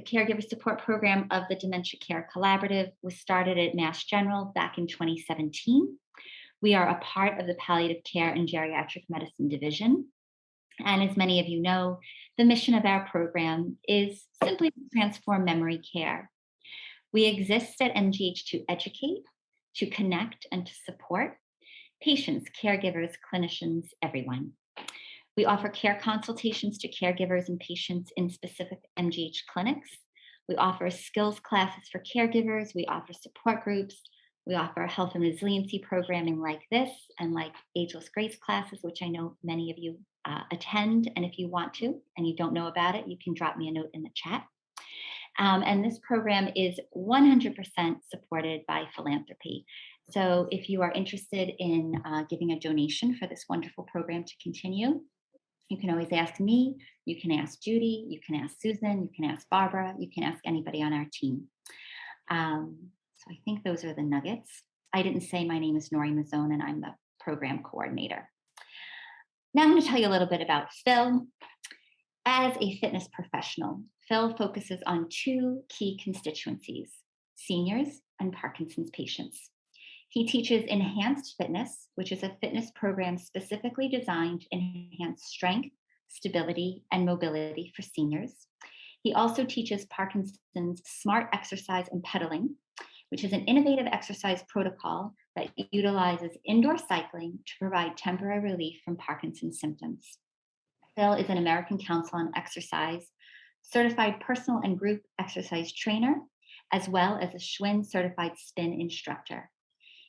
caregiver support program of the Dementia Care Collaborative was started at Mass General back in 2017. We are a part of the Palliative Care and Geriatric Medicine Division. And as many of you know, the mission of our program is simply to transform memory care. We exist at MGH to educate, to connect, and to support patients, caregivers, clinicians, everyone. We offer care consultations to caregivers and patients in specific MGH clinics. We offer skills classes for caregivers. We offer support groups. We offer health and resiliency programming like this and like Ageless Grace classes, which I know many of you attend. And if you want to and you don't know about it, you can drop me a note in the chat. And this program is 100% supported by philanthropy. So if you are interested in giving a donation for this wonderful program to continue, you can always ask me, you can ask Judy, you can ask Susan, you can ask Barbara, you can ask anybody on our team. So I think those are the nuggets. I didn't say my name is Nori Mazzone and I'm the program coordinator. Now I'm going to tell you a little bit about Phil. As a fitness professional, Phil focuses on two key constituencies, seniors and Parkinson's patients. He teaches Enhanced Fitness, which is a fitness program specifically designed to enhance strength, stability, and mobility for seniors. He also teaches Parkinson's Smart Exercise and Pedaling, which is an innovative exercise protocol that utilizes indoor cycling to provide temporary relief from Parkinson's symptoms. Phil is an American Council on Exercise certified personal and group exercise trainer, as well as a Schwinn certified spin instructor.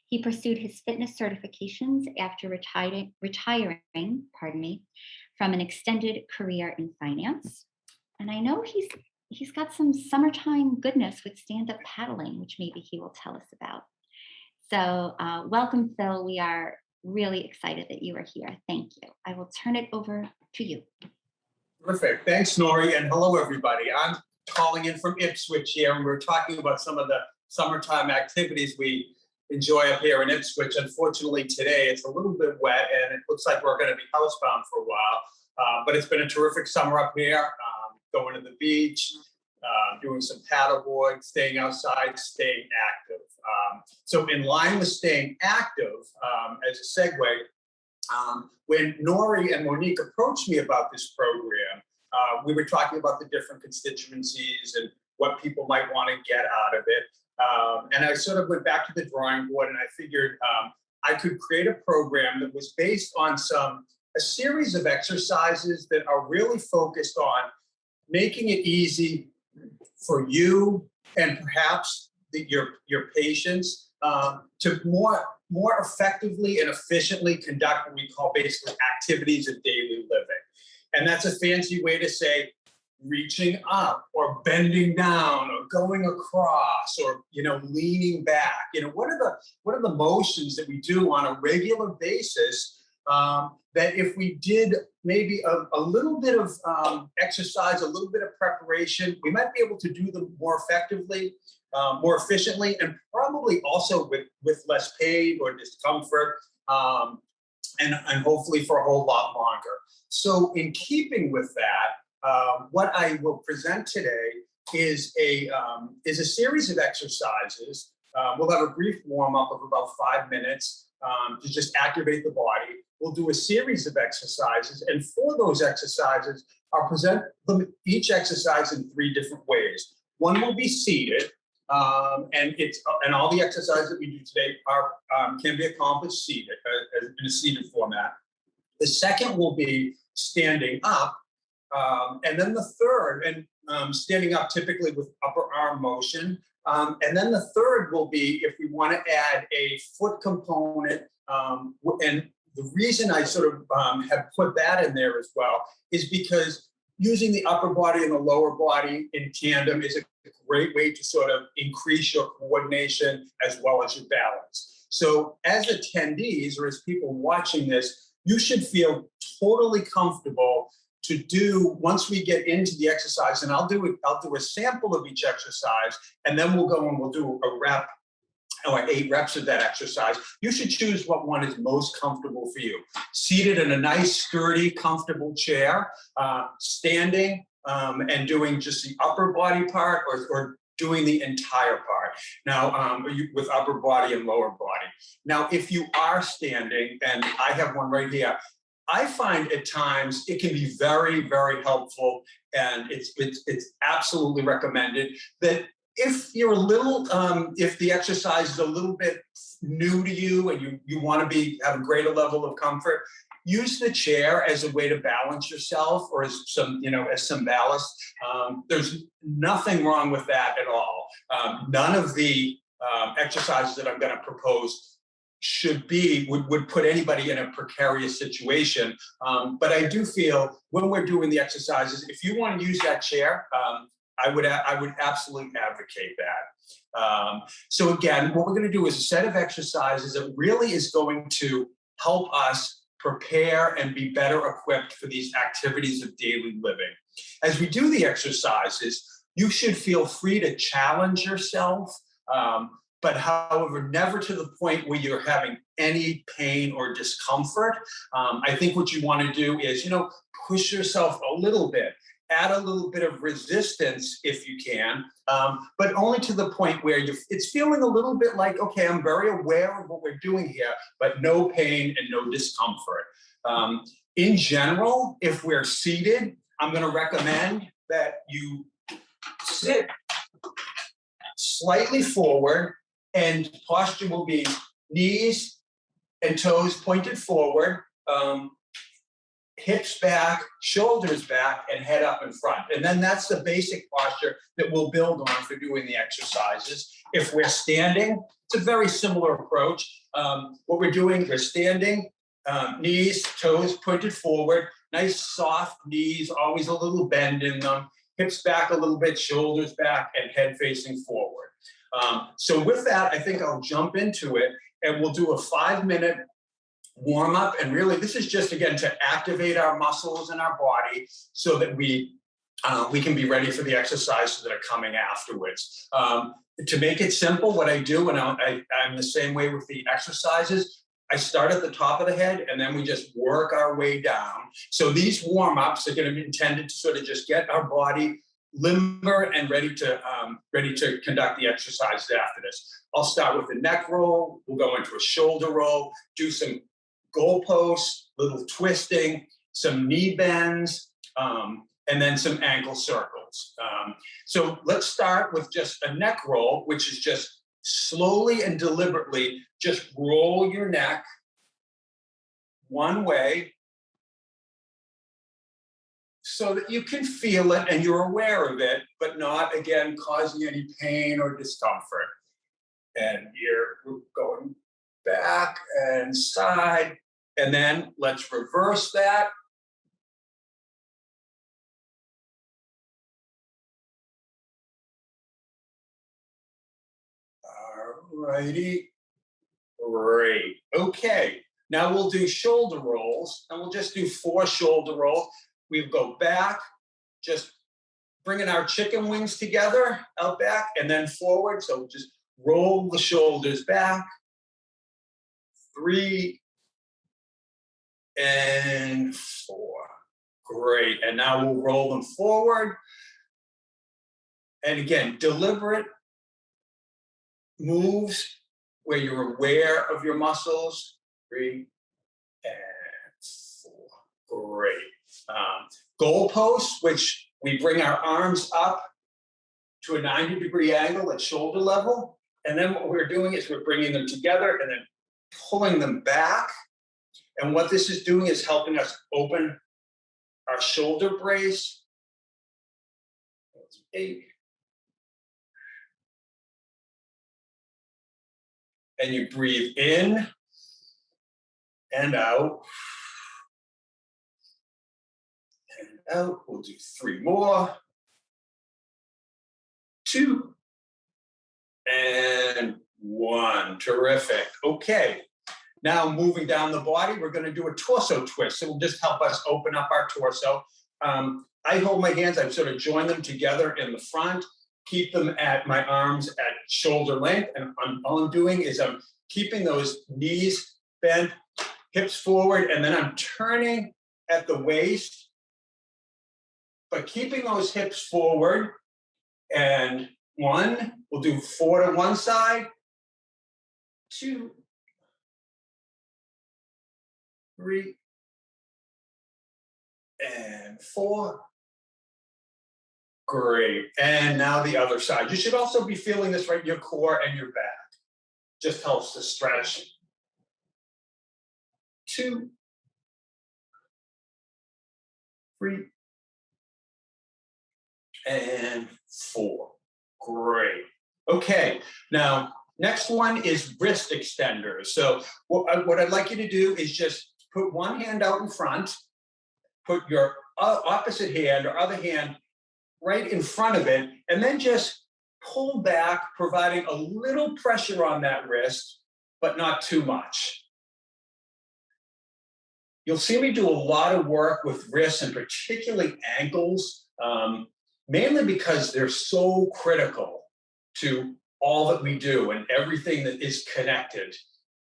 He pursued his fitness certifications after retiring from an extended career in finance. And I know he's got some summertime goodness with stand-up paddling, which maybe he will tell us about. So welcome, Phil. We are really excited that you are here. Thank you. I will turn it over to you. Perfect. Thanks, Nori, and hello, everybody. I'm calling in from Ipswich here, and we're talking about some of the summertime activities we enjoy up here in Ipswich. Unfortunately, today it's a little bit wet, and it looks like we're going to be housebound for a while, but it's been a terrific summer up here, going to the beach, doing some paddleboard, staying outside, staying active. So in line with staying active, as a segue, when Nori and Monique approached me about this program, we were talking about the different constituencies and what people might want to get out of it. And I sort of went back to the drawing board and I figured I could create a program that was based on a series of exercises that are really focused on making it easy for you and perhaps your patients to more effectively and efficiently conduct what we call basically activities of daily living. And that's a fancy way to say reaching up or bending down or going across or, leaning back. What are the motions that we do on a regular basis that if we did maybe a little bit of exercise, a little bit of preparation, we might be able to do them more effectively, more efficiently, and probably also with less pain or discomfort, and hopefully for a whole lot longer. So in keeping with that, what I will present today is a series of exercises. We'll have a brief warm-up of about 5 minutes to just activate the body. We'll do a series of exercises, and for those exercises, I'll present them each exercise in 3 different ways. One will be seated, and all the exercises that we do today can be accomplished seated in a seated format. The second will be standing up, and then the third, and standing up typically with upper arm motion. And then the third will be if we want to add a foot component. And the reason I sort of have put that in there as well is because using the upper body and the lower body in tandem is a great way to sort of increase your coordination as well as your balance. So as attendees or as people watching this, you should feel totally comfortable to do once we get into the exercise, and I'll do a sample of each exercise, and then we'll go and we'll do a rep or 8 reps of that exercise. You should choose what one is most comfortable for you. Seated in a nice, sturdy, comfortable chair, standing and doing just the upper body part, or doing the entire part. Now, with upper body and lower body. Now, if you are standing, and I have one right here, I find at times it can be very, very helpful, and it's absolutely recommended that if you're a little, if the exercise is a little bit new to you and you want to have a greater level of comfort, use the chair as a way to balance yourself, or as some ballast. There's nothing wrong with that at all. None of the exercises that I'm going to propose would put anybody in a precarious situation. But I do feel when we're doing the exercises, if you want to use that chair, I would absolutely advocate that. So again, what we're going to do is a set of exercises that really is going to help us prepare and be better equipped for these activities of daily living. As we do the exercises, you should feel free to challenge yourself, but however, never to the point where you're having any pain or discomfort. I think what you want to do is, push yourself a little bit, add a little bit of resistance if you can, but only to the point where it's feeling a little bit like, okay, I'm very aware of what we're doing here, but no pain and no discomfort. In general, if we're seated, I'm going to recommend that you sit slightly forward, and posture will be knees and toes pointed forward, hips back, shoulders back, and head up in front. And then that's the basic posture that we'll build on for doing the exercises. If we're standing, it's a very similar approach. What we're doing, we're standing, knees, toes pointed forward, nice soft knees, always a little bend in them, hips back a little bit, shoulders back, and head facing forward. So with that, I think I'll jump into it, and we'll do a 5-minute warm up. And really, this is just, again, to activate our muscles in our body so that we can be ready for the exercises that are coming afterwards. To make it simple, what I do, and I'm the same way with the exercises, I start at the top of the head, and then we just work our way down. So these warm-ups are going to be intended to sort of just get our body limber and ready to conduct the exercises after this. I'll start with the neck roll. We'll go into a shoulder roll, do some goalposts, little twisting, some knee bends, and then some ankle circles. So let's start with just a neck roll, which is just slowly and deliberately just roll your neck one way so that you can feel it and you're aware of it, but not, again, causing any pain or discomfort. And we're going back and side, and then let's reverse that. All righty, great. Okay, now we'll do shoulder rolls, and we'll just do 4 shoulder rolls. We go back, just bringing our chicken wings together, out back, and then forward. So just roll the shoulders back. 3 and 4. Great. And now we'll roll them forward. And again, deliberate moves where you're aware of your muscles. 3 and 4. Great. Goalposts, which we bring our arms up to a 90-degree angle at shoulder level. And then what we're doing is we're bringing them together and then pulling them back. And what this is doing is helping us open our shoulder brace. That's 8. And you breathe in and out. And out. We'll do 3 more. 2 and 1. Terrific. Okay. Now moving down the body, we're going to do a torso twist. It will just help us open up our torso. I hold my hands, I sort of join them together in the front, keep them at my arms at shoulder length. And all I'm doing is I'm keeping those knees bent, hips forward, and then I'm turning at the waist but keeping those hips forward. And 1, we'll do 4 to one side, 2, 3, and 4. Great. And now the other side. You should also be feeling this right in your core and your back. Just helps to stretch. 2, 3, and 4. Great. Okay. Now, next one is wrist extenders. So what I'd like you to do is just put one hand out in front, put your opposite hand or other hand right in front of it, and then just pull back, providing a little pressure on that wrist, but not too much. You'll see me do a lot of work with wrists and particularly ankles, mainly because they're so critical to all that we do and everything that is connected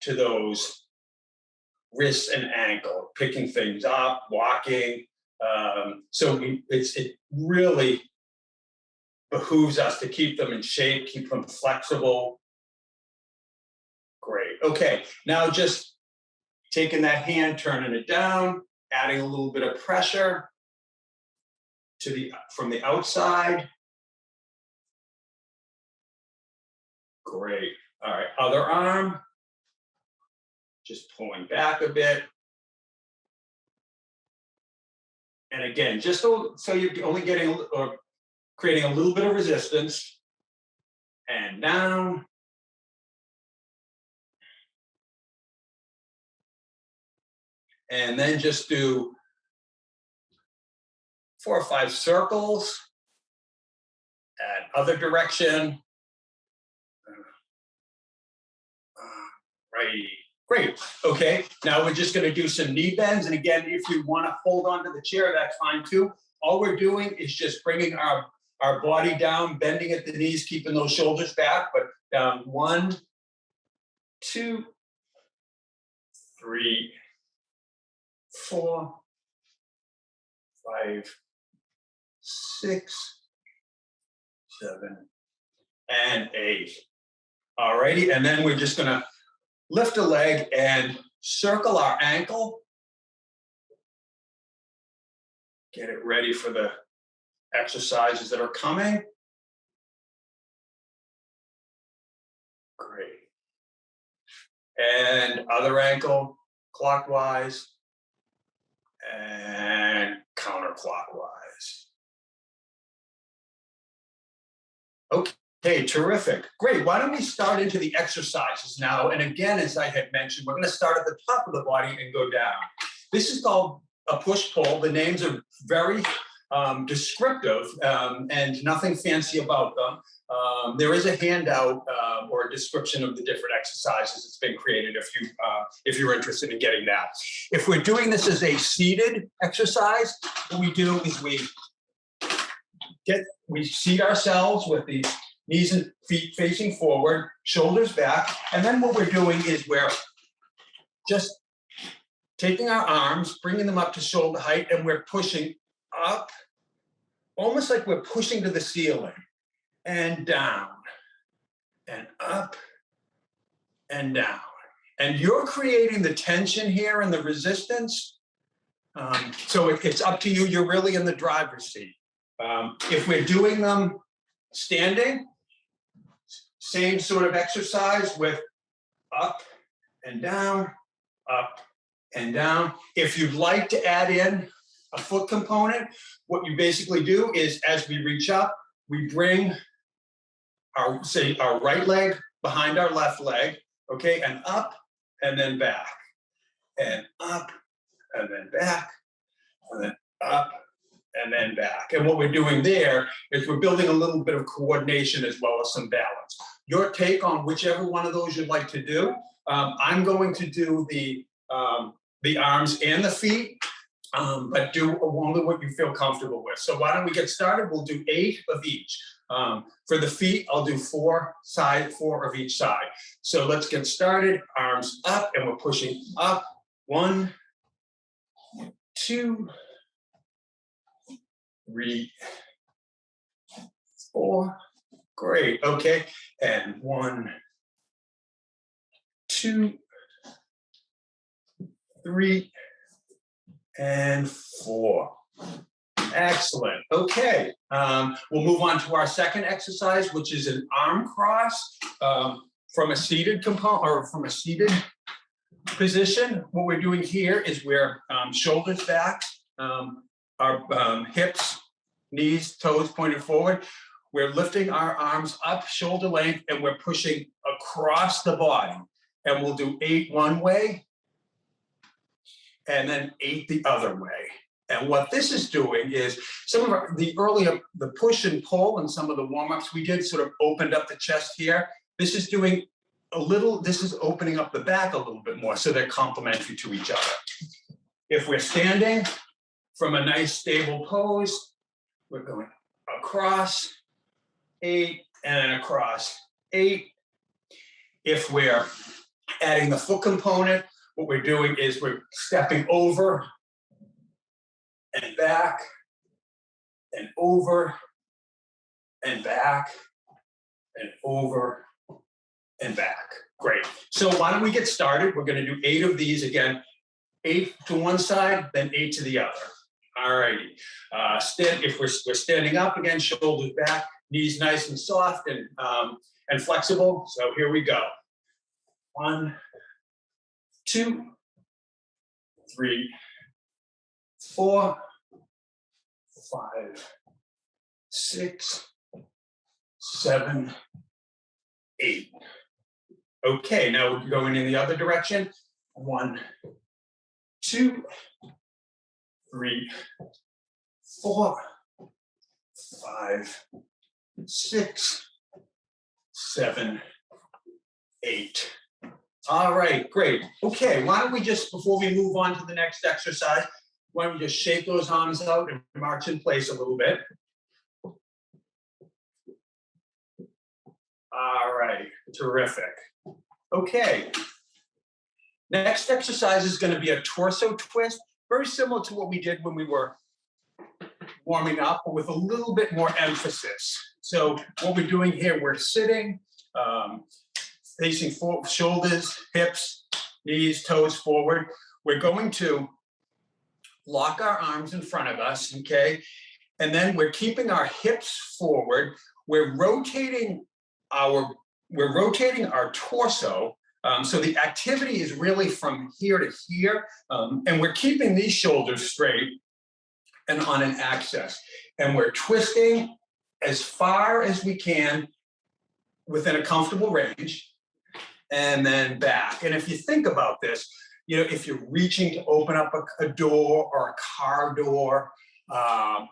to those wrists and ankle, picking things up, walking. It really behooves us to keep them in shape, keep them flexible. Great. Okay, now just taking that hand, turning it down, adding a little bit of pressure from the outside. Great. All right, other arm. Just pulling back a bit. And again, just so you're only getting or creating a little bit of resistance. And down. And then just do 4 or 5 circles. And other direction. Right. Great. Okay. Now we're just going to do some knee bends. And again, if you want to hold onto the chair, that's fine too. All we're doing is just bringing our body down, bending at the knees, keeping those shoulders back. But down 1, 2, 3, 4, 5, 6, 7, and 8. All righty. And then we're just going to lift a leg and circle our ankle. Get it ready for the exercises that are coming. Great. And other ankle clockwise and counterclockwise. Okay, terrific. Great. Why don't we start into the exercises now? And again, as I had mentioned, we're going to start at the top of the body and go down. This is called a push-pull. The names are very descriptive and nothing fancy about them. There is a handout or a description of the different exercises that's been created if you're interested in getting that. If we're doing this as a seated exercise, what we do is we seat ourselves with the knees and feet facing forward, shoulders back, and then what we're doing is we're just taking our arms, bringing them up to shoulder height, and we're pushing up, almost like we're pushing to the ceiling, and down, and up, and down. And you're creating the tension here and the resistance. So it's up to you. You're really in the driver's seat. If we're doing them standing, same sort of exercise with up and down, up and down. If you'd like to add in a foot component, what you basically do is as we reach up, we bring our right leg behind our left leg, okay, and up and then back, and up and then back, and then up and then back. And what we're doing there is we're building a little bit of coordination as well as some balance. Your take on whichever one of those you'd like to do. I'm going to do the arms and the feet, but do only what you feel comfortable with. So why don't we get started? We'll do 8 of each. For the feet, I'll do 4 of each side. So let's get started. Arms up, and we're pushing up. 1, 2, 3, 4. Great. Okay. And 1, 2, 3, and 4. Excellent. Okay. We'll move on to our second exercise, which is an arm cross from a seated component or from a seated position. What we're doing here is we're shoulders back, our hips, knees, toes pointed forward. We're lifting our arms up shoulder length and we're pushing across the body. And we'll do 8 one way and then 8 the other way. And what this is doing is some of the push and pull and some of the warm-ups we did sort of opened up the chest here. This is doing this is opening up the back a little bit more, so they're complementary to each other. If we're standing from a nice stable pose, we're going across 8 and then across 8. If we're adding the foot component, what we're doing is we're stepping over and back and over and back and over and back. Great. So why don't we get started? We're going to do 8 of these again, 8 to one side, then 8 to the other. All righty. If we're standing up again, shoulders back, knees nice and soft and flexible. So here we go. 1, 2, 3, 4, 5, 6, 7, 8. Okay, now we're going in the other direction. 1, 2, 3, 4, 5, 6, 7, 8. All right, great. Okay, why don't we just, before we move on to the next exercise, why don't we just shake those arms out and march in place a little bit. All right, terrific. Okay. Next exercise is going to be a torso twist, very similar to what we did when we were warming up, but with a little bit more emphasis. So what we're doing here, we're sitting, facing forward, shoulders, hips, knees, toes forward. We're going to lock our arms in front of us, okay? And then we're keeping our hips forward. We're rotating our torso. So the activity is really from here to here. And we're keeping these shoulders straight and on an axis. And we're twisting as far as we can within a comfortable range. And then back. And if you think about this, if you're reaching to open up a door or a car door,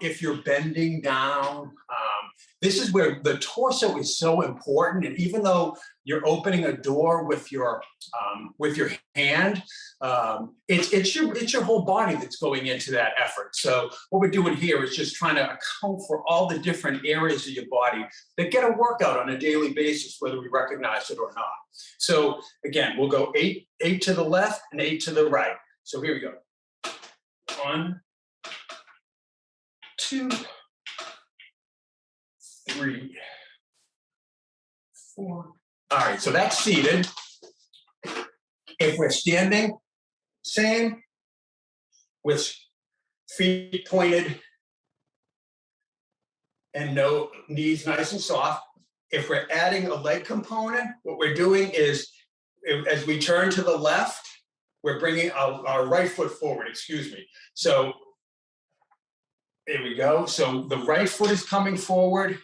if you're bending down, this is where the torso is so important. And even though you're opening a door with your hand, it's your whole body that's going into that effort. So what we're doing here is just trying to account for all the different areas of your body that get a workout on a daily basis, whether we recognize it or not. So again, we'll go 8 to the left and 8 to the right. So here we go. 1, 2, 3, 4. All right, so that's seated. If we're standing, same, with feet pointed and no knees nice and soft. If we're adding a leg component, what we're doing is, as we turn to the left, we're bringing our right foot forward, So there we go. So the right foot is coming forward.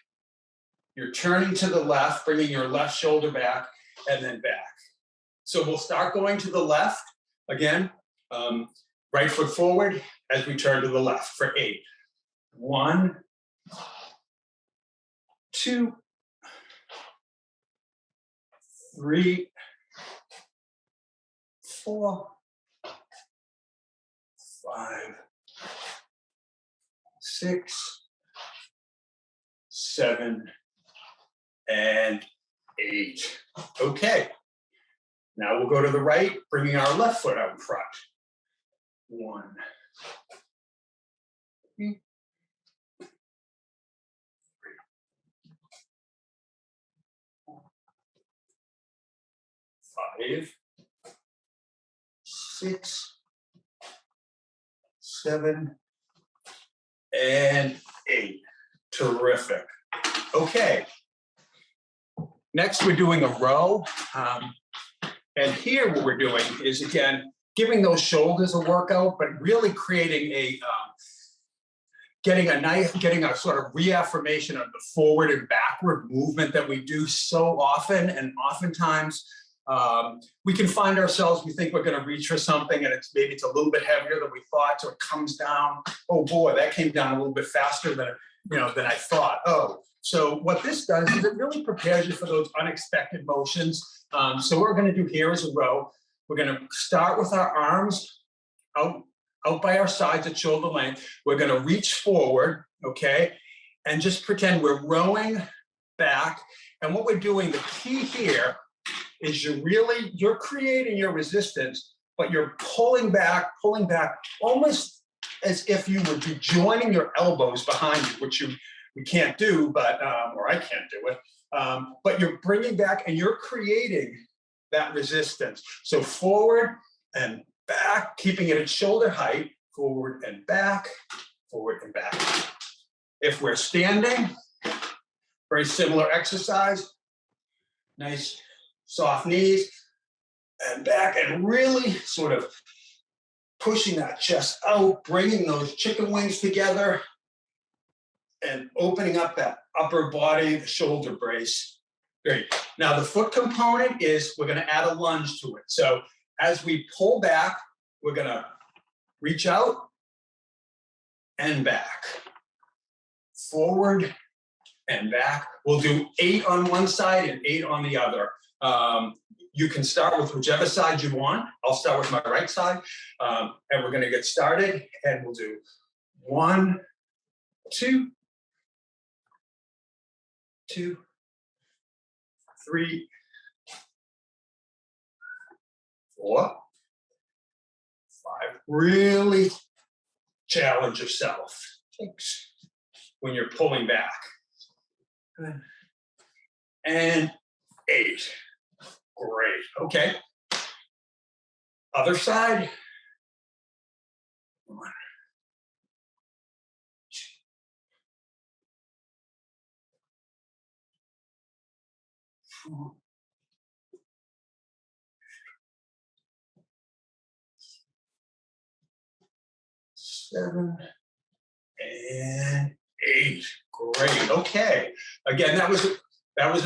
You're turning to the left, bringing your left shoulder back, and then back. So we'll start going to the left. Again, right foot forward as we turn to the left for 8. 1, 2, 3, 4, 5, 6, 7, and 8. Okay. Now we'll go to the right, bringing our left foot out in front. 1, 2, 5, 6, 7, and 8. Terrific. Okay. Next, we're doing a row. And here what we're doing is, again, giving those shoulders a workout, but really creating getting a sort of reaffirmation of the forward and backward movement that we do so often. And oftentimes we can find ourselves, we think we're going to reach for something and it's a little bit heavier than we thought. So it comes down. Oh boy, that came down a little bit faster than I thought. Oh, so what this does is it really prepares you for those unexpected motions. So what we're going to do here is a row. We're going to start with our arms out by our sides at shoulder length. We're going to reach forward, okay? And just pretend we're rowing back. And what we're doing, the key here is you're creating your resistance, but you're pulling back almost as if you would be joining your elbows behind you, which we can't do, but or I can't do it. But you're bringing back and you're creating that resistance. So forward and back, keeping it at shoulder height, forward and back, forward and back. If we're standing, very similar exercise. Nice soft knees and back, and really sort of pushing that chest out, bringing those chicken wings together and opening up that upper body, the shoulder brace. Great. Now the foot component is we're going to add a lunge to it. So as we pull back, we're going to reach out and back, forward and back. We'll do 8 on one side and 8 on the other. You can start with whichever side you want. I'll start with my right side. And we're going to get started. And we'll do 1, 2, 2, 3, 4, 5. Really challenge yourself when you're pulling back. And 8. Great. Okay. Other side. 1, 2, 4, 7, and 8. Great. Okay. Again, that was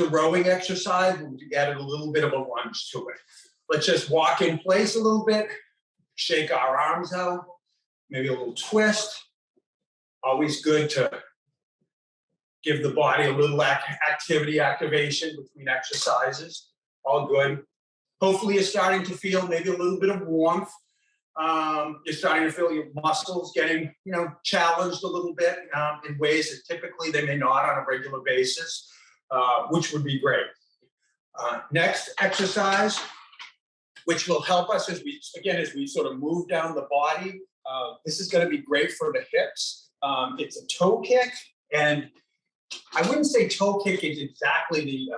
a rowing exercise. We added a little bit of a lunge to it. Let's just walk in place a little bit, shake our arms out, maybe a little twist. Always good to give the body a little activation between exercises. All good. Hopefully you're starting to feel maybe a little bit of warmth. You're starting to feel your muscles getting, challenged a little bit in ways that typically they may not on a regular basis, which would be great. Next exercise, which will help us as we sort of move down the body. This is going to be great for the hips. It's a toe kick, and I wouldn't say toe kick is exactly the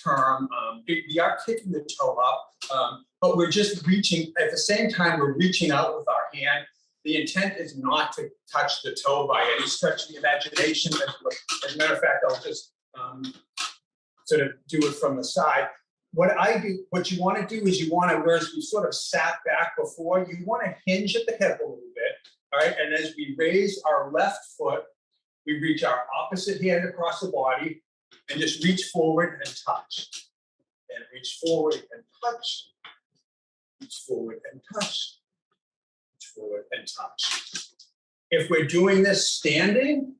term. We are kicking the toe up, but we're just reaching, at the same time, we're reaching out with our hand. The intent is not to touch the toe by any stretch of the imagination. As a matter of fact, I'll just sort of do it from the side. What you want to do is whereas we sort of sat back before, you want to hinge at the hip a little bit, all right? And as we raise our left foot, we reach our opposite hand across the body and just reach forward and touch. And reach forward and touch. Reach forward and touch. Reach forward and touch. If we're doing this standing,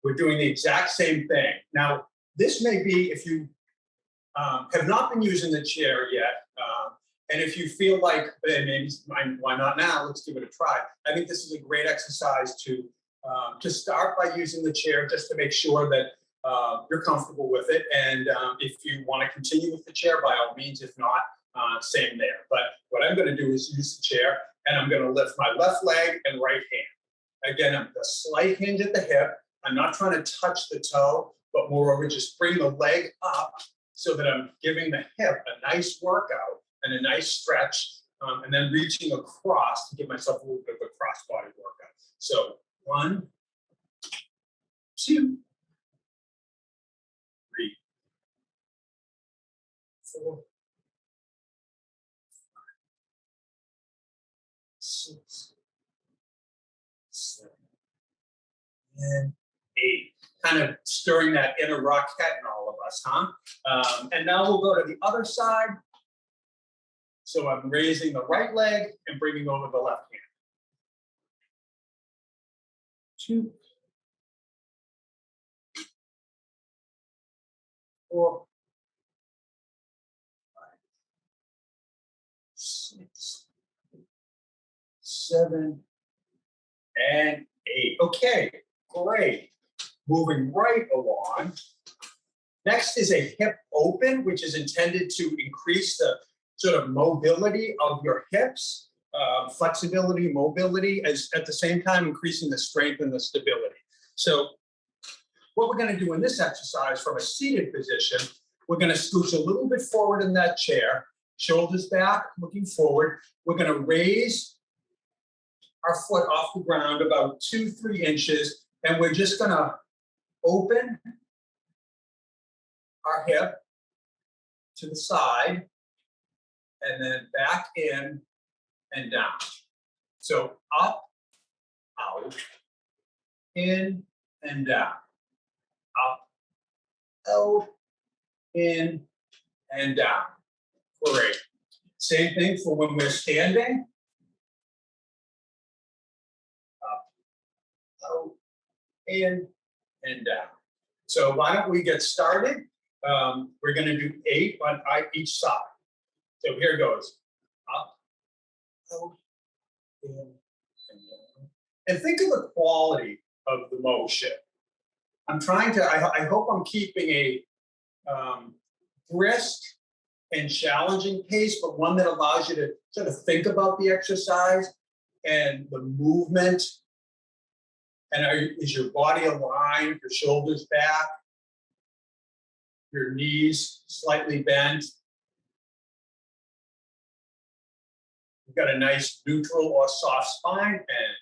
we're doing the exact same thing. Now, this may be if you have not been using the chair yet, and if you feel like, hey, maybe why not now? Let's give it a try. I think this is a great exercise to start by using the chair just to make sure that you're comfortable with it. And if you want to continue with the chair, by all means. If not, same there. But what I'm going to do is use the chair, and I'm going to lift my left leg and right hand. Again, a slight hinge at the hip. I'm not trying to touch the toe, but moreover, just bring the leg up so that I'm giving the hip a nice workout and a nice stretch, and then reaching across to give myself a little bit of a cross body workout. So 1, 2, 3, 4, 6, 7, and 8. Kind of stirring that inner rocket in all of us, huh? And now we'll go to the other side. So I'm raising the right leg and bringing over the left hand. 2, 4, 5, 6, 7, and 8. Okay, great. Moving right along. Next is a hip open, which is intended to increase the sort of mobility of your hips, flexibility, mobility, as at the same time increasing the strength and the stability. So what we're going to do in this exercise from a seated position, we're going to scooch a little bit forward in that chair, shoulders back, looking forward. We're going to raise our foot off the ground about 2-3 inches, and we're just going to open our hip to the side and then back in and down. So up, out, in, and down. Up, out, in, and down. Great. Same thing for when we're standing. Up, out, in, and down. So why don't we get started? We're going to do 8 on each side. So here goes. Up, out, in, and down. And think of the quality of the motion. I'm trying to, I hope I'm keeping a brisk and challenging pace, but one that allows you to sort of think about the exercise and the movement. And is your body aligned, your shoulders back, your knees slightly bent? You've got a nice neutral or soft spine, and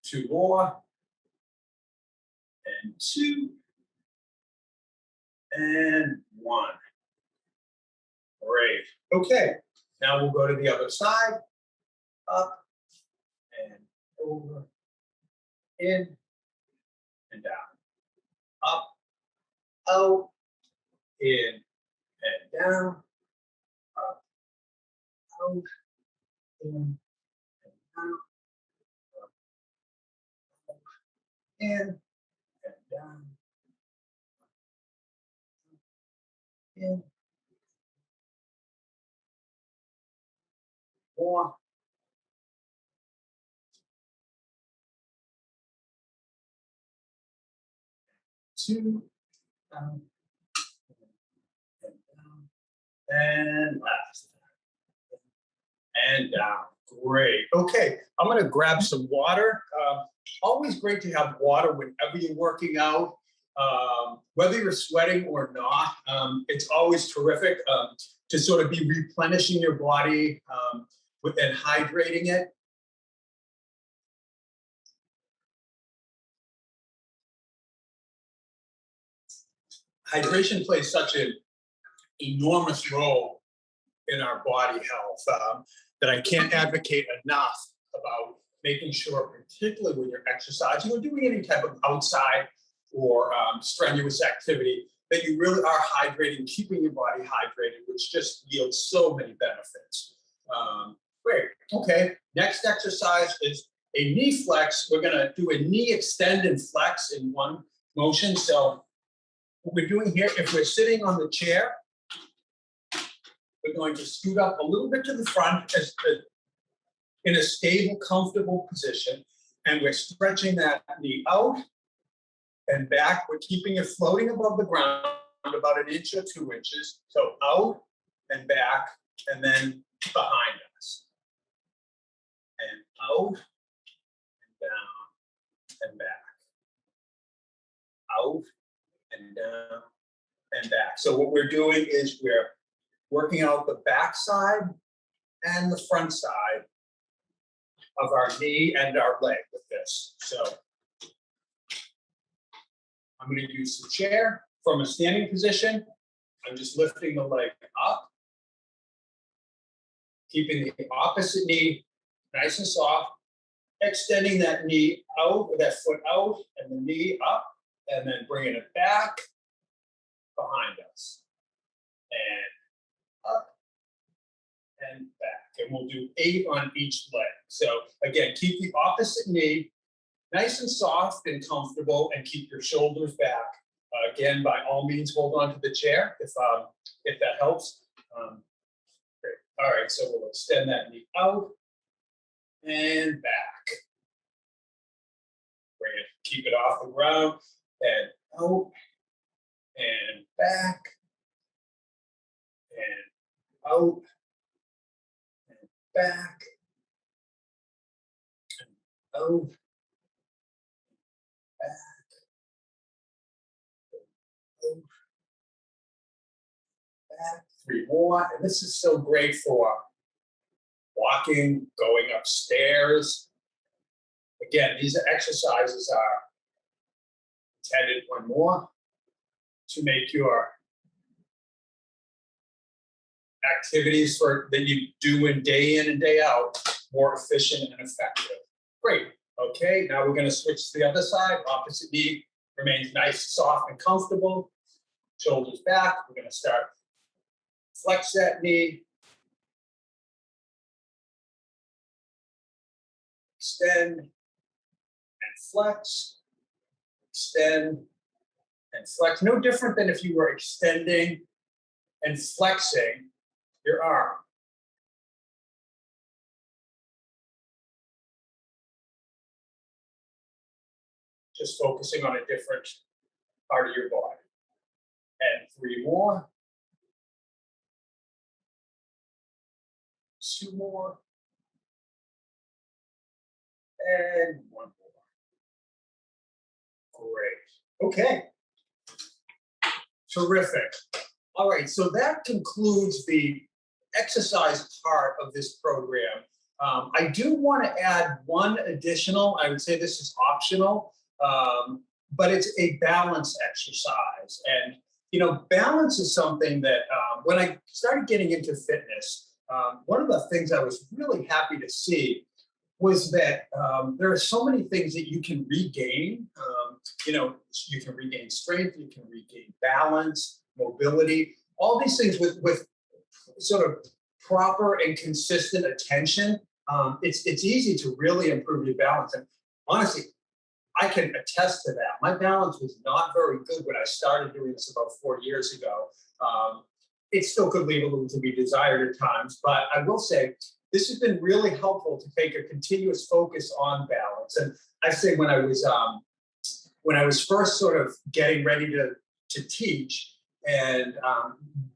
2 more, and 2, and 1. Great. Okay, now we'll go to the other side. Up and over, in and down. Up, out, in and down. Up, out, in and down. Up, out, in and down. In. More. 2, down, and down, and left, and down. Great. Okay, I'm going to grab some water. Always great to have water whenever you're working out, whether you're sweating or not. It's always terrific to sort of be replenishing your body and hydrating it. Hydration plays such an enormous role in our body health that I can't advocate enough about making sure, particularly when you're exercising or doing any type of outside or strenuous activity, that you really are hydrating, keeping your body hydrated, which just yields so many benefits. Great. Okay. Next exercise is a knee flex. We're going to do a knee extend and flex in one motion. So what we're doing here, if we're sitting on the chair, we're going to scoot up a little bit to the front in a stable, comfortable position, and we're stretching that knee out and back. We're keeping it floating above the ground about 1 inch or 2 inches. So out and back, and then behind us. And out and down and back. Out and down and back. So what we're doing is we're working out the back side and the front side of our knee and our leg with this. So I'm going to use the chair from a standing position. I'm just lifting the leg up, keeping the opposite knee nice and soft, extending that knee out, or that foot out, and the knee up, and then bringing it back behind us, and up and back. And we'll do 8 on each leg. So again, keep the opposite knee nice and soft and comfortable, and keep your shoulders back. Again, by all means, hold on to the chair if that helps. Great. All right, so we'll extend that knee out and back. Bring it, keep it off the ground, and out and back and out and back and out. Back. 3 more. And this is so great for walking, going upstairs. Again, these exercises are intended, one more, to make your activities that you do in and day out more efficient and effective. Great. Okay, now we're going to switch to the other side. Opposite knee remains nice, soft, and comfortable. Shoulders back. We're going to start. Flex that knee. Extend and flex. Extend and flex. No different than if you were extending and flexing your arm. Just focusing on a different part of your body. And 3 more. 2 more. And 1 more. Great. Okay. Terrific. All right, so that concludes the exercise part of this program. I do want to add one additional, I would say this is optional, but it's a balance exercise. And, balance is something that when I started getting into fitness, one of the things I was really happy to see was that there are so many things that you can regain. You can regain strength, you can regain balance, mobility, all these things with sort of proper and consistent attention. It's easy to really improve your balance. And honestly, I can attest to that. My balance was not very good when I started doing this about 4 years ago. It still could leave a little to be desired at times, but I will say this has been really helpful to take a continuous focus on balance. And I say when I was first sort of getting ready to teach and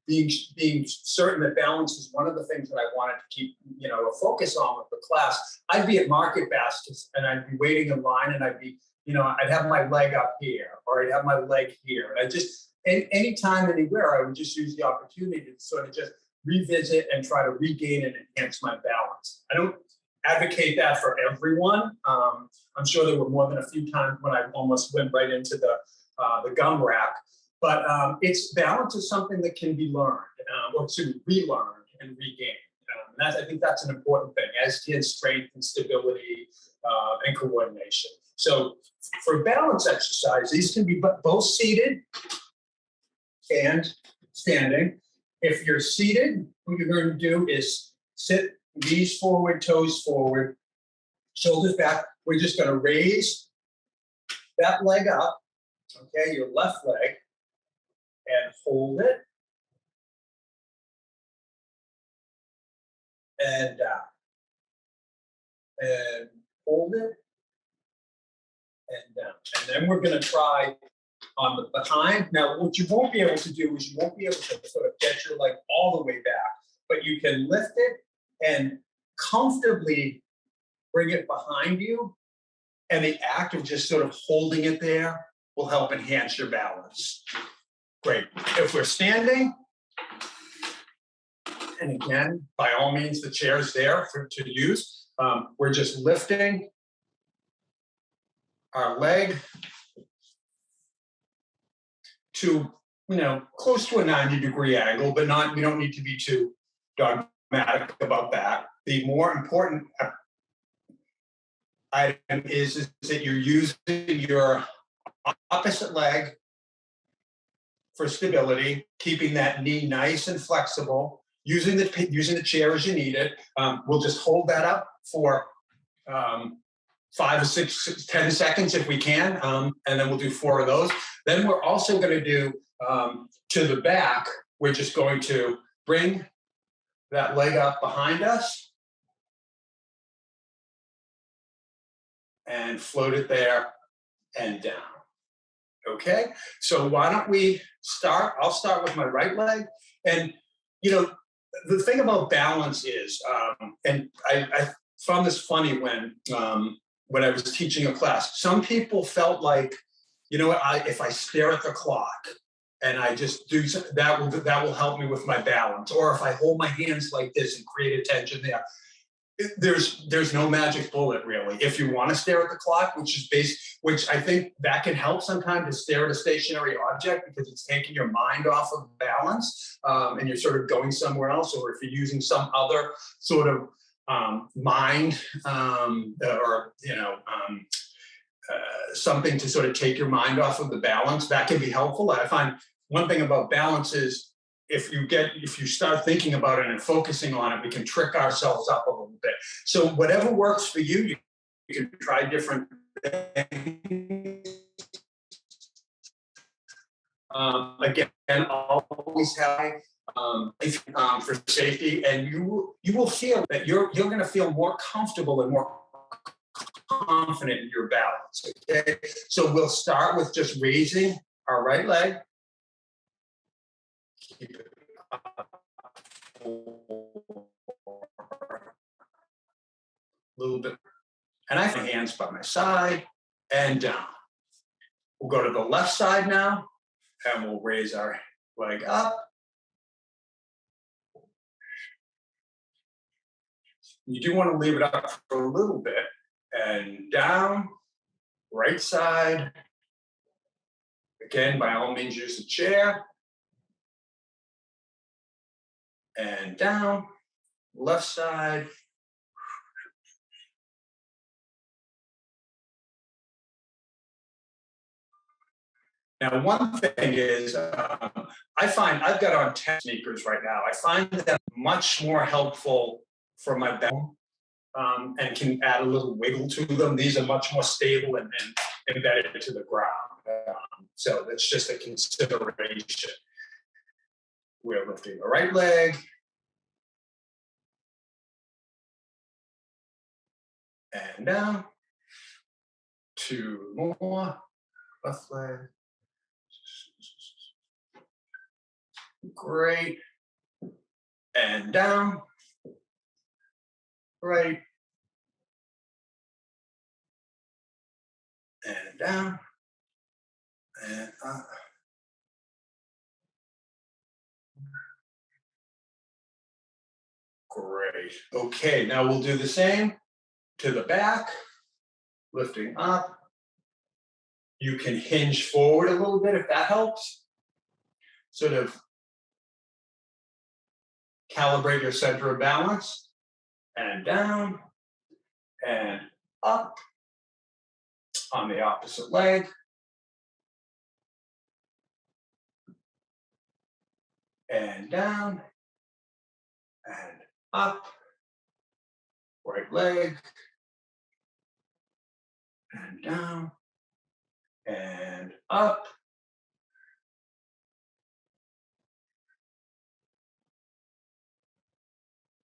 being certain that balance is one of the things that I wanted to keep, a focus on with the class, I'd be at market baskets and I'd be waiting in line and I'd be, I'd have my leg up here or I'd have my leg here. And I just, anytime, anywhere, I would just use the opportunity to sort of just revisit and try to regain and enhance my balance. I don't advocate that for everyone. I'm sure there were more than a few times when I almost went right into the gum rack. But balance is something that can be learned, or to relearn and regain. I think that's an important thing, as is strength and stability and coordination. So for balance exercise, these can be both seated and standing. If you're seated, what you're going to do is sit, knees forward, toes forward, shoulders back. We're just going to raise that leg up, okay, your left leg, and hold it, and down, and hold it, and down. And then we're going to try on the behind. Now, what you won't be able to do is you won't be able to sort of get your leg all the way back, but you can lift it and comfortably bring it behind you. And the act of just sort of holding it there will help enhance your balance. Great. If we're standing, and again, by all means, the chair is there to use. We're just lifting our leg to, close to a 90-degree angle, but we don't need to be too dogmatic about that. The more important item is that you're using your opposite leg for stability, keeping that knee nice and flexible, using the chair as you need it. We'll just hold that up for 5 or 6, 10 seconds if we can, and then we'll do 4 of those. Then we're also going to do to the back, we're just going to bring that leg up behind us and float it there and down. Okay, so why don't we start? I'll start with my right leg. And, the thing about balance is, and I found this funny when I was teaching a class, some people felt like, if I stare at the clock and I just do that will help me with my balance. Or if I hold my hands like this and create a tension there. There's no magic bullet really. If you want to stare at the clock, which I think that can help sometimes, to stare at a stationary object, because it's taking your mind off of balance, and you're sort of going somewhere else. Or if you're using some other sort of mind, or something to sort of take your mind off of the balance, that can be helpful. I find one thing about balance is, if you start thinking about it and focusing on it, we can trick ourselves up a little bit. So whatever works for you, you can try different things. Again, always have for safety, and you will feel that you're going to feel more comfortable and more confident in your balance. Okay, so we'll start with just raising our right leg. Keep it up a little bit. And I have my hands by my side and down. We'll go to the left side now, and we'll raise our leg up. You do want to leave it up for a little bit, and down, right side. Again, by all means, use the chair. And down, left side. Now, one thing is, I find I've got on 10 sneakers right now. I find them much more helpful for my back, and can add a little wiggle to them. These are much more stable and embedded to the ground. So that's just a consideration. We're lifting the right leg. And down. 2 more. Left leg. Great. And down. Right. And down. And up. Great. Okay, now we'll do the same to the back, lifting up. You can hinge forward a little bit if that helps. Sort of calibrate your center of balance. And down and up on the opposite leg. And down and up. Right leg. And down and up.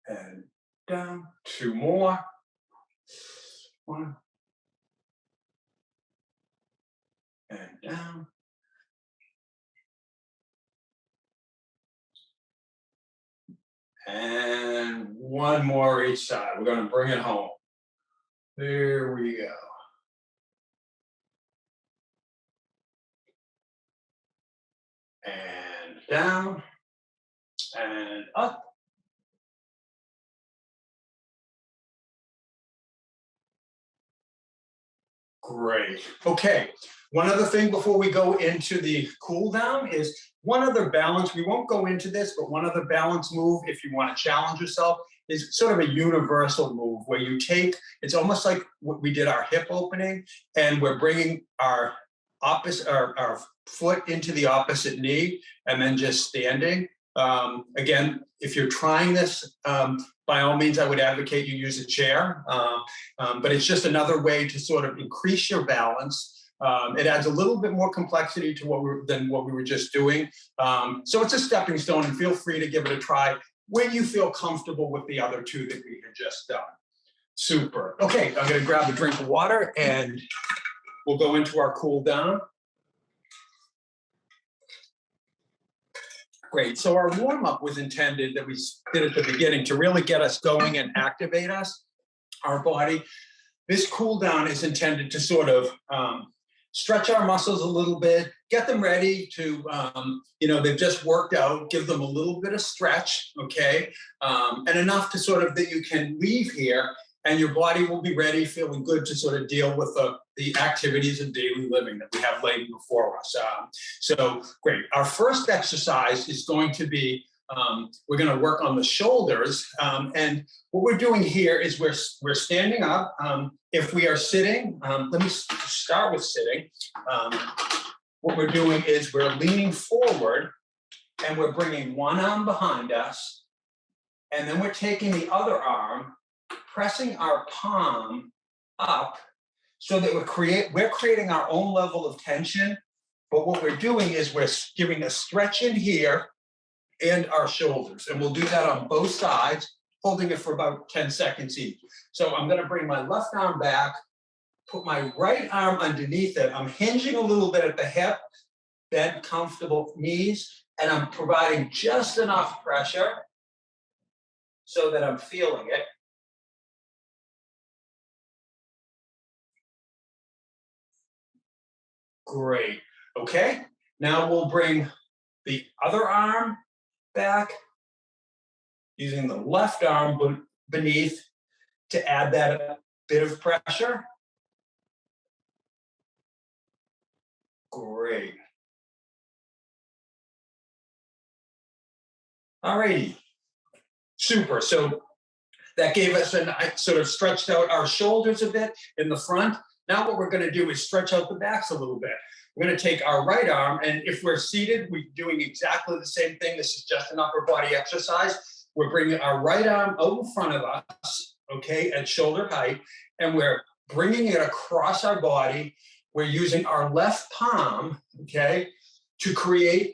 And down. 2 more. 1. And down. And 1 more each side. We're going to bring it home. There we go. and down and up. Great. Okay. One other thing before we go into the cool down is one other balance. We won't go into this, but one other balance move, if you want to challenge yourself, is sort of a universal move where you take, it's almost like what we did our hip opening, and we're bringing our opposite, our foot into the opposite knee, and then just standing. Again, if you're trying this, by all means, I would advocate you use a chair. But it's just another way to sort of increase your balance. It adds a little bit more complexity to than what we were just doing. So it's a stepping stone, and feel free to give it a try when you feel comfortable with the other two that we had just done. Super. Okay, I'm going to grab a drink of water and we'll go into our cool down. Great. So our warm-up was intended, that we did at the beginning, to really get us going and activate us, our body. This cool down is intended to sort of stretch our muscles a little bit, get them ready to, they've just worked out, give them a little bit of stretch, okay? And enough to sort of that you can leave here and your body will be ready, feeling good to sort of deal with the activities of daily living that we have laid before us. So great. Our first exercise is going to be, we're going to work on the shoulders. And what we're doing here is we're standing up. If we are sitting, let me start with sitting. What we're doing is we're leaning forward and we're bringing one arm behind us. And then we're taking the other arm, pressing our palm up so that we're creating our own level of tension. But what we're doing is we're giving a stretch in here and our shoulders. And we'll do that on both sides, holding it for about 10 seconds each. So I'm going to bring my left arm back, put my right arm underneath it. I'm hinging a little bit at the hip, bend comfortable knees, and I'm providing just enough pressure so that I'm feeling it. Great. Okay. Now we'll bring the other arm back, using the left arm beneath to add that bit of pressure. Great. All righty. Super. So that gave us sort of stretched out our shoulders a bit in the front. Now what we're going to do is stretch out the backs a little bit. We're going to take our right arm, and if we're seated, we're doing exactly the same thing. This is just an upper body exercise. We're bringing our right arm out in front of us, okay, at shoulder height, and we're bringing it across our body. We're using our left palm, okay, to create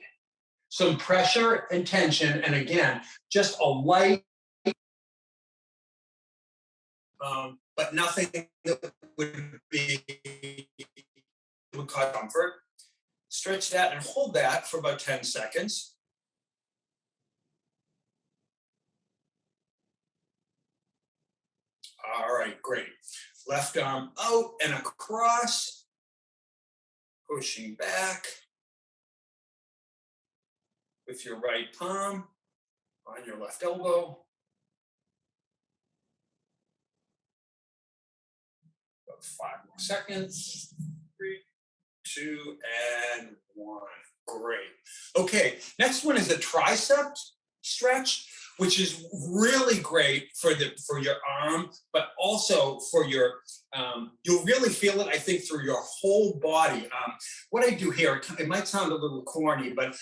some pressure and tension. And again, just a light, but nothing that would cause comfort. Stretch that and hold that for about 10 seconds. All right, great. Left arm out and across, pushing back with your right palm on your left elbow. About 5 more seconds. 3, 2, and 1. Great. Okay, next one is a tricep stretch, which is really great for your arm, but also for your, you'll really feel it, I think, through your whole body. What I do here, it might sound a little corny, but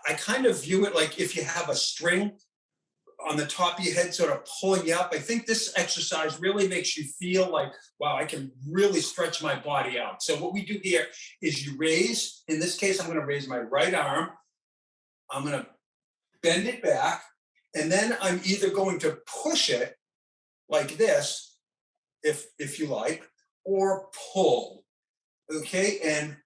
I kind of view it like if you have a string on the top of your head sort of pulling you up. I think this exercise really makes you feel like, wow, I can really stretch my body out. So what we do here is you raise, in this case, I'm going to raise my right arm. I'm going to bend it back, and then I'm either going to push it like this, if you like, or pull, okay? And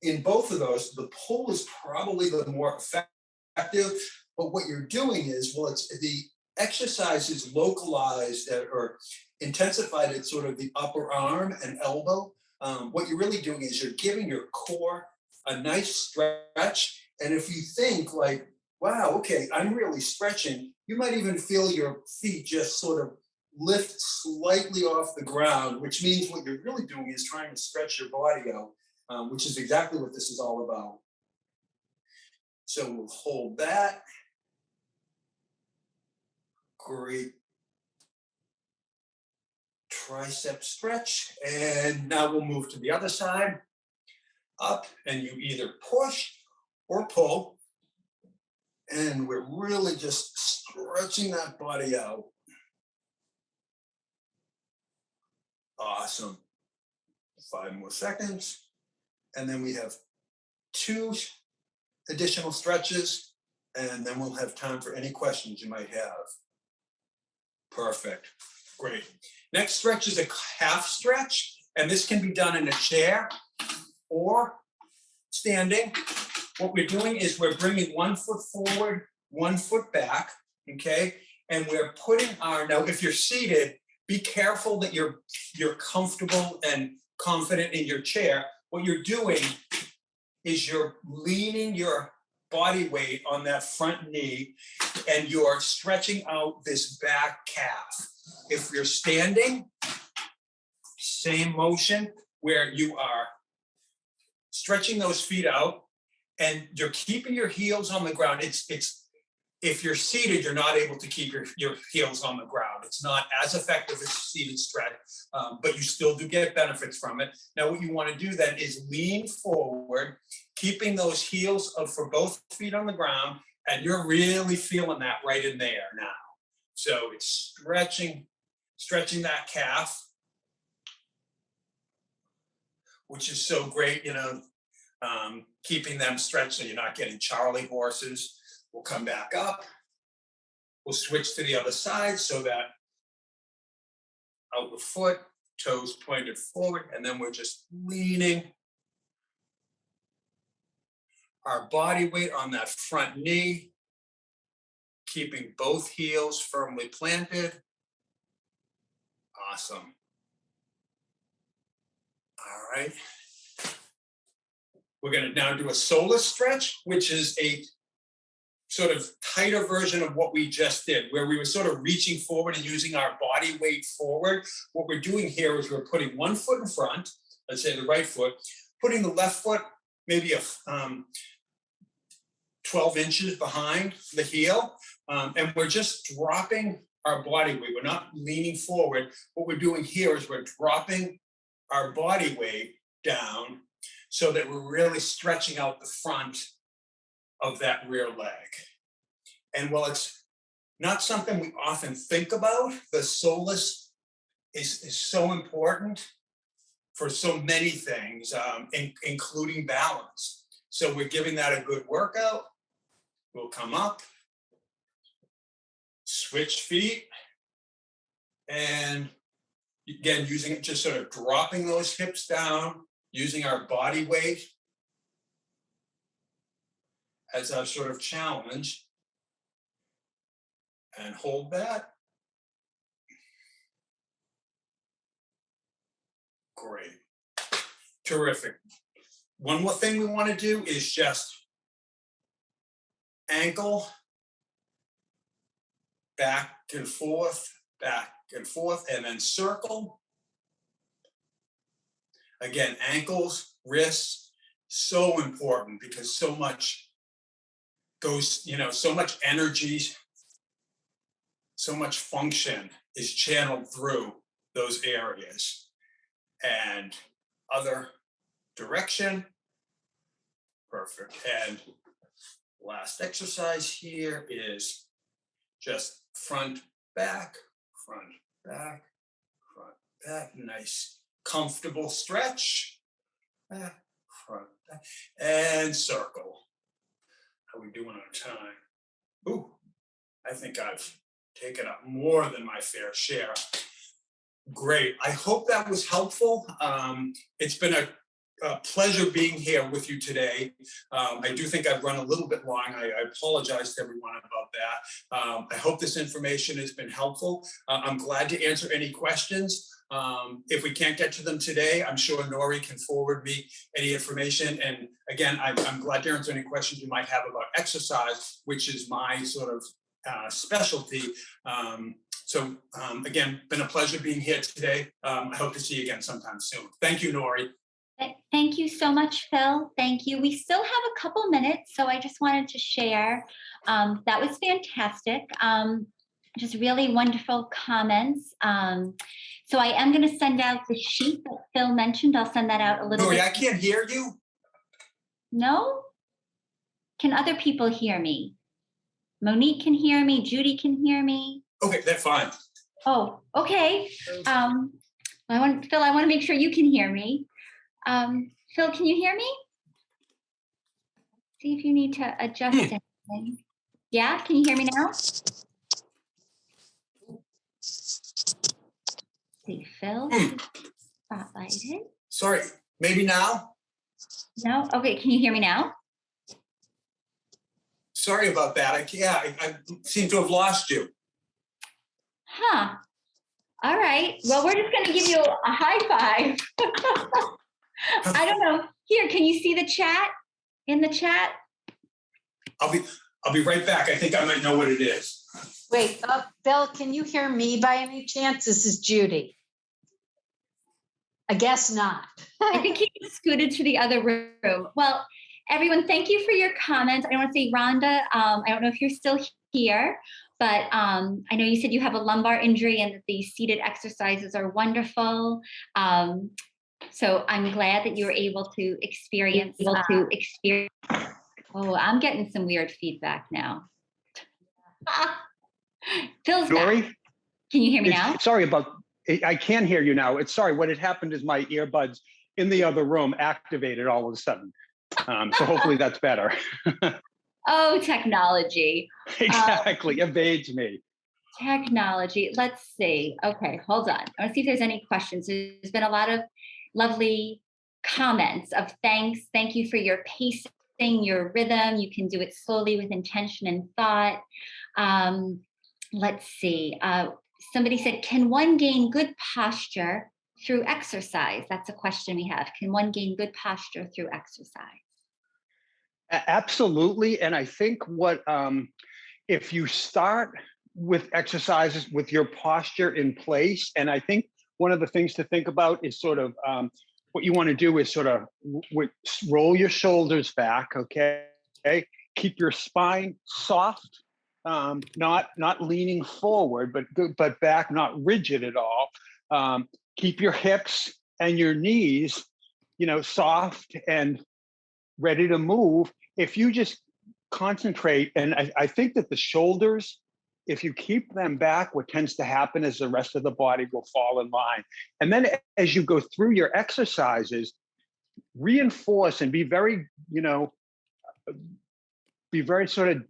in both of those, the pull is probably the more effective. But what you're doing is, well, it's the exercise is localized or intensified at sort of the upper arm and elbow. What you're really doing is you're giving your core a nice stretch, And if you think like, wow, okay, I'm really stretching, you might even feel your feet just sort of lift slightly off the ground, which means what you're really doing is trying to stretch your body out, which is exactly what this is all about. So we'll hold that. Great tricep stretch. And now we'll move to the other side. Up, and you either push or pull. And we're really just stretching that body out. Awesome. 5 more seconds. And then we have 2 additional stretches, and then we'll have time for any questions you might have. Perfect. Great. Next stretch is a half stretch, and this can be done in a chair or standing. What we're doing is we're bringing 1 foot forward, 1 foot back, okay? And we're putting our, now if you're seated, be careful that you're comfortable and confident in your chair. What you're doing is you're leaning your body weight on that front knee, and you're stretching out this back calf. If you're standing, same motion where you are stretching those feet out and you're keeping your heels on the ground. It's if you're seated, you're not able to keep your heels on the ground. It's not as effective as seated stretch, but you still do get benefits from it. Now, what you want to do then is lean forward, keeping those heels up for both feet on the ground, and you're really feeling that right in there now. So it's stretching that calf, which is so great, keeping them stretched so you're not getting Charlie horses. We'll come back up. We'll switch to the other side so that outward foot, toes pointed forward, and then we're just leaning our body weight on that front knee, keeping both heels firmly planted. Awesome. All right. We're going to now do a soleus stretch, which is a sort of tighter version of what we just did, where we were sort of reaching forward and using our body weight forward. What we're doing here is we're putting 1 foot in front, let's say the right foot, putting the left foot maybe 12 inches behind the heel, and we're just dropping our body weight. We're not leaning forward. What we're doing here is we're dropping our body weight down so that we're really stretching out the front of that rear leg. And while it's not something we often think about, the soleus is so important for so many things, including balance. So we're giving that a good workout. We'll come up, switch feet, and again, using it, just sort of dropping those hips down, using our body weight as our sort of challenge, and hold that. Great. Terrific. One more thing we want to do is just ankle back and forth, and then circle. Again, ankles, wrists, so important because so much goes, so much energy, so much function is channeled through those areas. And other direction. Perfect. And last exercise here is just front, back, front, back, front, back. Nice, comfortable stretch. Back, front, back, and circle. How are we doing on time? Ooh, I think I've taken up more than my fair share. Great. I hope that was helpful. It's been a pleasure being here with you today. I do think I've run a little bit long. I apologize to everyone about that. I hope this information has been helpful. I'm glad to answer any questions. If we can't get to them today, I'm sure Nori can forward me any information. And again, I'm glad to answer any questions you might have about exercise, which is my sort of specialty. Again, been a pleasure being here today. I hope to see you again sometime soon. Thank you, Nori. Thank you so much, Phil. Thank you. We still have a couple minutes, so I just wanted to share. That was fantastic. Just really wonderful comments. So I am going to send out the sheet that Phil mentioned. I'll send that out a little Nori, bit. I can't hear you. No? Can other people hear me? Monique can hear me. Judy can hear me. Okay, that's fine. Oh, okay. Phil, I want to make sure you can hear me. Phil, can you hear me? See if you need to adjust anything. Yeah, can you hear me now? See, Phil, spotlighted. Sorry, maybe now? No? Okay, can you hear me now? Sorry about that. I seem to have lost you. Huh. All right. Well, we're just going to give you a high five. I don't know. Here, can you see the chat? In the chat? I'll be right back. I think I might know what it is. Wait, Bill, can you hear me by any chance? This is Judy. I guess not. I think he scooted to the other room. Well, everyone, thank you for your comments. I want to say, Rhonda, I don't know if you're still here, but I know you said you have a lumbar injury and that these seated exercises are wonderful. So I'm glad that you were able to experience. Oh, I'm getting some weird feedback now. Phil's Nori? back. Can you hear me now? Sorry about, I can hear you now. Sorry, what had happened is my earbuds in the other room activated all of a sudden. So hopefully that's better. Oh, technology. Exactly, evades me. Technology. Let's see. Okay, hold on. I want to see if there's any questions. There's been a lot of lovely comments of thanks. Thank you for your pacing, your rhythm. You can do it slowly with intention and thought. Let's see. Somebody said, can one gain good posture through exercise? That's a question we have. Can one gain good posture through exercise? Absolutely. And I think if you start with exercises with your posture in place, and I think one of the things to think about is sort of what you want to do is sort of roll your shoulders back, okay? Keep your spine soft, not leaning forward, but back, not rigid at all. Keep your hips and your knees, soft and ready to move. If you just concentrate, and I think that the shoulders, if you keep them back, what tends to happen is the rest of the body will fall in line. And then as you go through your exercises, reinforce and be very sort of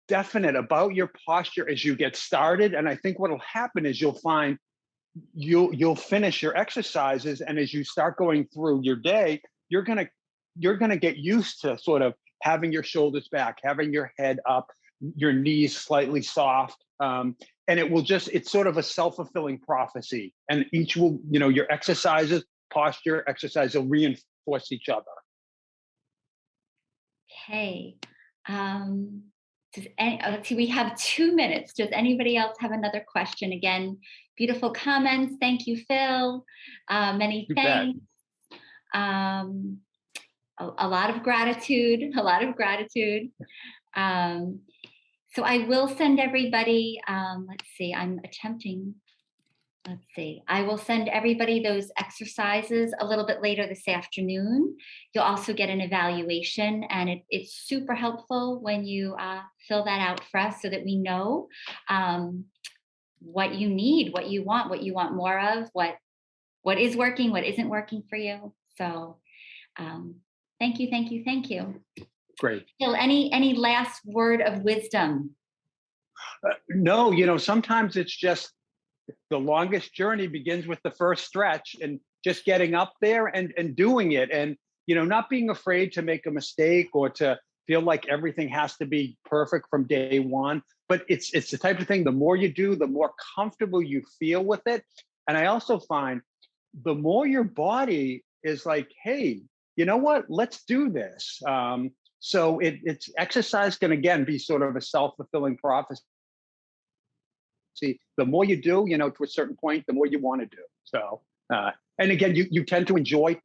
definite about your posture as you get started. And I think what'll happen is you'll find you'll finish your exercises, and as you start going through your day, you're gonna get used to sort of having your shoulders back, having your head up, your knees slightly soft, and it's sort of a self-fulfilling prophecy. And each will, your exercises, posture, exercise will reinforce each other. Okay. Let's see, we have 2 minutes. Does anybody else have another question? Again, beautiful comments. Thank you, Phil. Many thanks. A lot of gratitude, So I will send everybody, I will send everybody those exercises a little bit later this afternoon. You'll also get an evaluation, and it's super helpful when you fill that out for us so that we know what you need, what you want more of, what is working, what isn't working for you. So thank you. Great. Phil, any last word of wisdom? No, sometimes it's just the longest journey begins with the first stretch, and just getting up there and doing it, and not being afraid to make a mistake or to feel like everything has to be perfect from day one. But it's the type of thing, the more you do, the more comfortable you feel with it. And I also find the more your body is like, hey, you know what? Let's do this. So it's exercise can again be sort of a self-fulfilling prophecy. The more you do, to a certain point, the more you want to do. So, and again, you tend to enjoy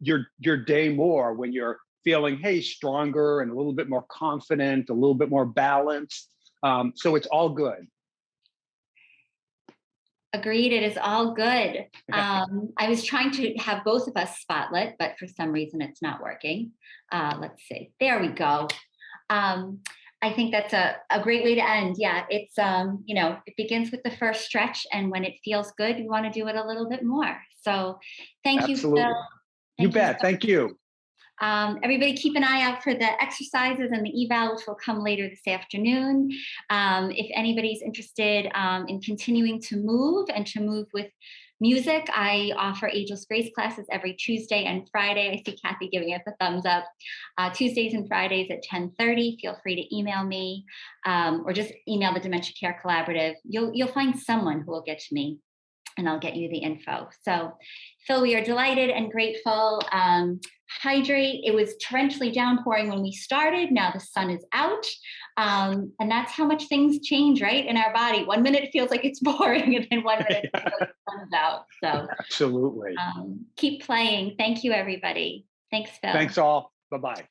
your day more when you're feeling, hey, stronger and a little bit more confident, a little bit more balanced. So it's all good. Agreed. It is all good. I was trying to have both of us spotlit, but for some reason it's not working. Let's see. There we go. I think that's a great way to end. Yeah, it's, it begins with the first stretch. And when it feels good, you want to do it a little bit more. So thank you, Absolutely. Phil. You Thank you bet. so Thank you. Everybody keep an eye out for the exercises and the eval, which will come later this afternoon. If anybody's interested in continuing to move and to move with music, I offer Ageless Grace classes every Tuesday and Friday. I see Kathy giving us a thumbs up. Tuesdays and Fridays at 10:30. Feel free to email me or just email the Dementia Care Collaborative. You'll find someone who will get to me, and I'll get you the info. So, Phil, we are delighted and grateful. Hydrate. It was torrentially downpouring when we started. Now the sun is out. And that's how much things change, right? In our body. 1 minute it feels like it's boring, and then 1 minute it feels like the sun is out. So Absolutely. keep playing. Thank you, everybody. Thanks, Phil. Thanks all. Bye-bye.